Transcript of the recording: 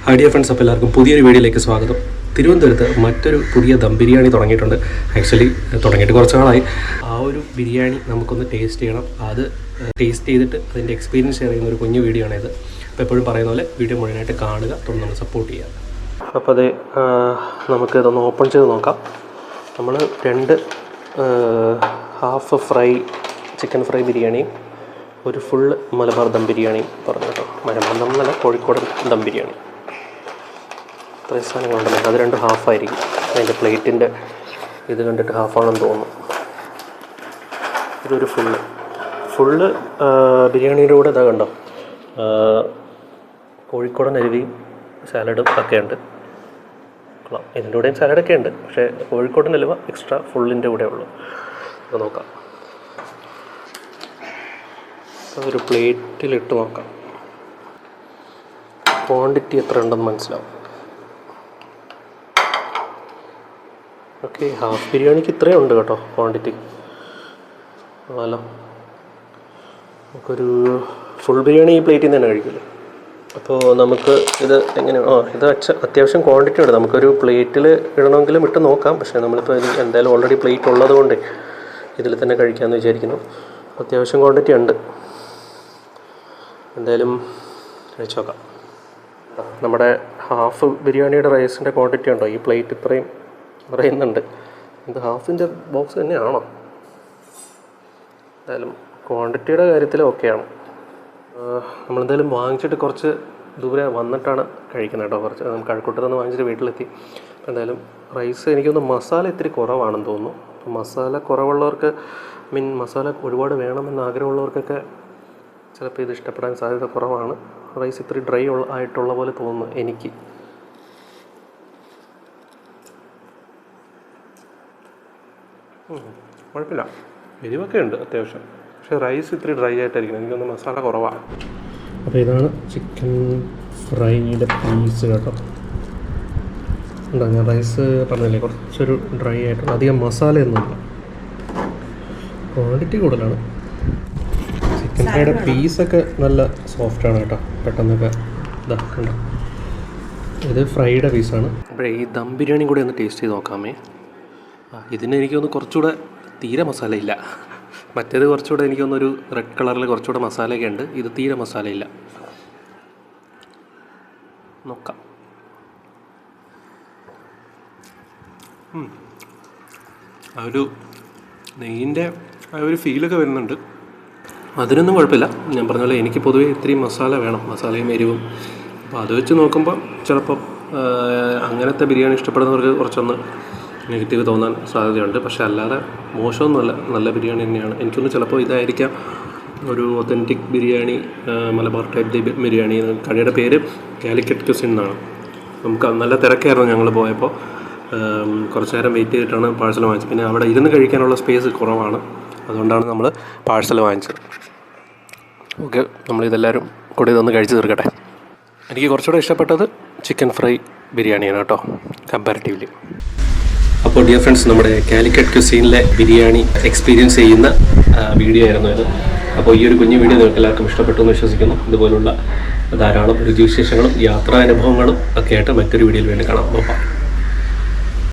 Hi dear friends, അപ്പോൾ എല്ലാവർക്കും പുതിയൊരു വീഡിയോയിലേക്ക് സ്വാഗതം. തിരുവനന്തപുരത്ത് മറ്റൊരു പുതിയ ദം ബിരിയാണി തുടങ്ങിയിട്ടുണ്ട്. ആക്ച്വലി തുടങ്ങിയിട്ട് കുറച്ച് നാളായി. ആ ഒരു ബിരിയാണി നമുക്കൊന്ന് ടേസ്റ്റ് ചെയ്യണം. അത് ടേസ്റ്റ് ചെയ്തിട്ട് അതിൻ്റെ എക്സ്പീരിയൻസ് ഷെയർ ചെയ്യുന്ന ഒരു കുഞ്ഞു വീഡിയോ ആണിത്. അപ്പോൾ എപ്പോഴും പറയുന്ന പോലെ വീഡിയോ മുഴുവനായിട്ട് കാണുക, തുടർന്ന് നമ്മൾ സപ്പോർട്ട് ചെയ്യുക. അപ്പോൾ അത് നമുക്ക് ഇതൊന്ന് ഓപ്പൺ ചെയ്ത് നോക്കാം. നമ്മൾ 2 ഹാഫ് ഫ്രൈ ചിക്കൻ ഫ്രൈ ബിരിയാണിയും ഒരു ഫുൾ മലബാർ ദം ബിരിയാണിയും പറഞ്ഞു കേട്ടോ. മലബാർ ദം എന്നല്ല, കോഴിക്കോട് ദം ബിരിയാണി. ഇത്രയും സാധനങ്ങളുണ്ടല്ലോ, അത് 2 ഹാഫായിരിക്കും. അതിൻ്റെ പ്ലേറ്റിൻ്റെ ഇത് കണ്ടിട്ട് ഹാഫാണെന്ന് തോന്നുന്നു. ഇതൊരു ഫുള്ള് ബിരിയാണിയുടെ കൂടെ ഇതാ കണ്ടോ, കോഴിക്കോടൻ അരുവിയും സാലഡും ഒക്കെ ഉണ്ട്. ഇതിൻ്റെ കൂടെയും സാലഡൊക്കെ ഉണ്ട്, പക്ഷേ കോഴിക്കോടൻ അലുവ എക്സ്ട്രാ ഫുള്ളിൻ്റെ കൂടെ ഉള്ളു. അത് നോക്കാം, അതൊരു പ്ലേറ്റിലിട്ട് നോക്കാം. ക്വാണ്ടിറ്റി എത്ര ഉണ്ടെന്ന് മനസ്സിലാവും. ഓക്കെ, ഹാഫ് ബിരിയാണിക്ക് ഇത്രയും ഉണ്ട് കേട്ടോ ക്വാണ്ടിറ്റി. അല്ല, നമുക്കൊരു ഫുൾ ബിരിയാണി ഈ പ്ലേറ്റിൽ നിന്ന് തന്നെ കഴിക്കില്ലേ. അപ്പോൾ നമുക്ക് ഇത് എങ്ങനെയാണ്, ഇത് അത്യാവശ്യം ക്വാണ്ടിറ്റി ഉണ്ട്. നമുക്കൊരു പ്ലേറ്റിൽ ഇടണമെങ്കിലും ഇട്ട് നോക്കാം. പക്ഷേ നമ്മളിപ്പോൾ ഇത് എന്തായാലും ഓൾറെഡി പ്ലേറ്റ് ഉള്ളത് കൊണ്ട് ഇതിൽ തന്നെ കഴിക്കാമെന്ന് വിചാരിക്കുന്നു. അത്യാവശ്യം ക്വാണ്ടിറ്റി ഉണ്ട്. എന്തായാലും കഴിച്ച് നോക്കാം. നമ്മുടെ ഹാഫ് ബിരിയാണിയുടെ റൈസിൻ്റെ ക്വാണ്ടിറ്റി ഉണ്ടോ, ഈ പ്ലേറ്റ് ഇത്രയും പറയുന്നുണ്ട്. ഇത് ഹാഫിൻ്റെ ബോക്സ് തന്നെയാണോ? എന്തായാലും ക്വാണ്ടിറ്റിയുടെ കാര്യത്തിൽ ഓക്കെയാണ്. നമ്മളെന്തായാലും വാങ്ങിച്ചിട്ട് കുറച്ച് ദൂരെ വന്നിട്ടാണ് കഴിക്കുന്നത് കേട്ടോ. കുറച്ച് നമുക്ക് കഴക്കൂട്ടത്ത് നിന്ന് വാങ്ങിച്ചിട്ട് വീട്ടിലെത്തി. എന്തായാലും റൈസ് എനിക്കൊന്ന് മസാല ഇത്തിരി കുറവാണെന്ന് തോന്നുന്നു. അപ്പോൾ മസാല കുറവുള്ളവർക്ക്, മസാല ഒരുപാട് വേണമെന്ന് ആഗ്രഹമുള്ളവർക്കൊക്കെ ചിലപ്പോൾ ഇത് ഇഷ്ടപ്പെടാൻ സാധ്യത കുറവാണ്. റൈസ് ഇത്തിരി ഡ്രൈ ആയിട്ടുള്ള പോലെ തോന്നുന്നു എനിക്ക്. കുഴപ്പമില്ല, എരിവൊക്കെ ഉണ്ട് അത്യാവശ്യം, പക്ഷേ റൈസ് ഇത്തിരി ഡ്രൈ ആയിട്ടായിരിക്കും. എനിക്കൊന്ന് മസാല കുറവാണ്. അപ്പോൾ ഇതാണ് ചിക്കൻ ഫ്രൈയുടെ പീസ് കേട്ടോ. ഉണ്ടോ, ഞാൻ റൈസ് പറഞ്ഞില്ലേ കുറച്ചൊരു ഡ്രൈ ആയിട്ടുള്ള, അധികം മസാലയൊന്നുമില്ല. ക്വാണ്ടിറ്റി കൂടുതലാണ്. ചിക്കൻ ഫ്രൈയുടെ പീസൊക്കെ നല്ല സോഫ്റ്റാണ് കേട്ടോ, പെട്ടെന്നൊക്കെ ഇതാക്കണ്ട. ഇത് ഫ്രൈയുടെ പീസാണ്. അപ്പോഴേ ഈ ദം ബിരിയാണി കൂടെ ഒന്ന് ടേസ്റ്റ് ചെയ്ത് നോക്കാമേ. ഇതിന് എനിക്കൊന്ന് കുറച്ചുകൂടെ തീരെ മസാലയില്ല. മറ്റേത് കുറച്ചുകൂടെ എനിക്കൊന്നൊരു റെഡ് കളറിൽ കുറച്ചുകൂടെ മസാലയൊക്കെ ഉണ്ട്. ഇത് തീരെ മസാലയില്ല. നോക്കാം. ആ ഒരു നെയ്യിൻ്റെ ആ ഒരു ഫീലൊക്കെ വരുന്നുണ്ട്. അതിനൊന്നും കുഴപ്പമില്ല. ഞാൻ പറഞ്ഞ പോലെ എനിക്ക് പൊതുവേ ഇത്തിരി മസാല വേണം, മസാലയും എരിവും. അപ്പോൾ അത് വെച്ച് നോക്കുമ്പോൾ ചിലപ്പം അങ്ങനത്തെ ബിരിയാണി ഇഷ്ടപ്പെടുന്നവർക്ക് കുറച്ചൊന്ന് നെഗറ്റീവ് തോന്നാൻ സാധ്യതയുണ്ട്. പക്ഷേ അല്ലാതെ മോശമൊന്നുമല്ല, നല്ല ബിരിയാണി തന്നെയാണ്. എനിക്കൊന്ന് ചിലപ്പോൾ ഇതായിരിക്കാം ഒരു ഒത്തൻറ്റിക് ബിരിയാണി, മലബാർ ടൈപ്പ് ബിരിയാണി. കടയുടെ പേര് കാലിക്കറ്റ് ക്യൂസിൻ എന്നാണ്. നമുക്ക് നല്ല തിരക്കായിരുന്നു ഞങ്ങൾ പോയപ്പോൾ. കുറച്ച് നേരം വെയിറ്റ് ചെയ്തിട്ടാണ് പാഴ്സൽ വാങ്ങിച്ചത്. പിന്നെ അവിടെ ഇരുന്ന് കഴിക്കാനുള്ള സ്പേസ് കുറവാണ്, അതുകൊണ്ടാണ് നമ്മൾ പാഴ്സൽ വാങ്ങിച്ചത്. ഓക്കെ, നമ്മളിതെല്ലാവരും കൂടി ഇതൊന്ന് കഴിച്ച് തീർക്കട്ടെ. എനിക്ക് കുറച്ചുകൂടെ ഇഷ്ടപ്പെട്ടത് ചിക്കൻ ഫ്രൈ ബിരിയാണിയാണ് കേട്ടോ, കമ്പാരിറ്റീവ്ലി. അപ്പോൾ ഡിയർ ഫ്രണ്ട്സ്, നമ്മുടെ കാലിക്കറ്റ് ക്യൂസീനിലെ ബിരിയാണി എക്സ്പീരിയൻസ് ചെയ്യുന്ന വീഡിയോ ആയിരുന്നു ഇത്. അപ്പോൾ ഈ ഒരു കുഞ്ഞു വീഡിയോ നിങ്ങൾക്ക് എല്ലാവർക്കും ഇഷ്ടപ്പെട്ടു എന്ന് വിശ്വസിക്കുന്നു. ഇതുപോലുള്ള ധാരാളം രുചിവിശേഷങ്ങളും യാത്രാനുഭവങ്ങളും ഒക്കെ ആയിട്ട് മറ്റൊരു വീഡിയോയിൽ വേണ്ടി കാണാം. ബൈ.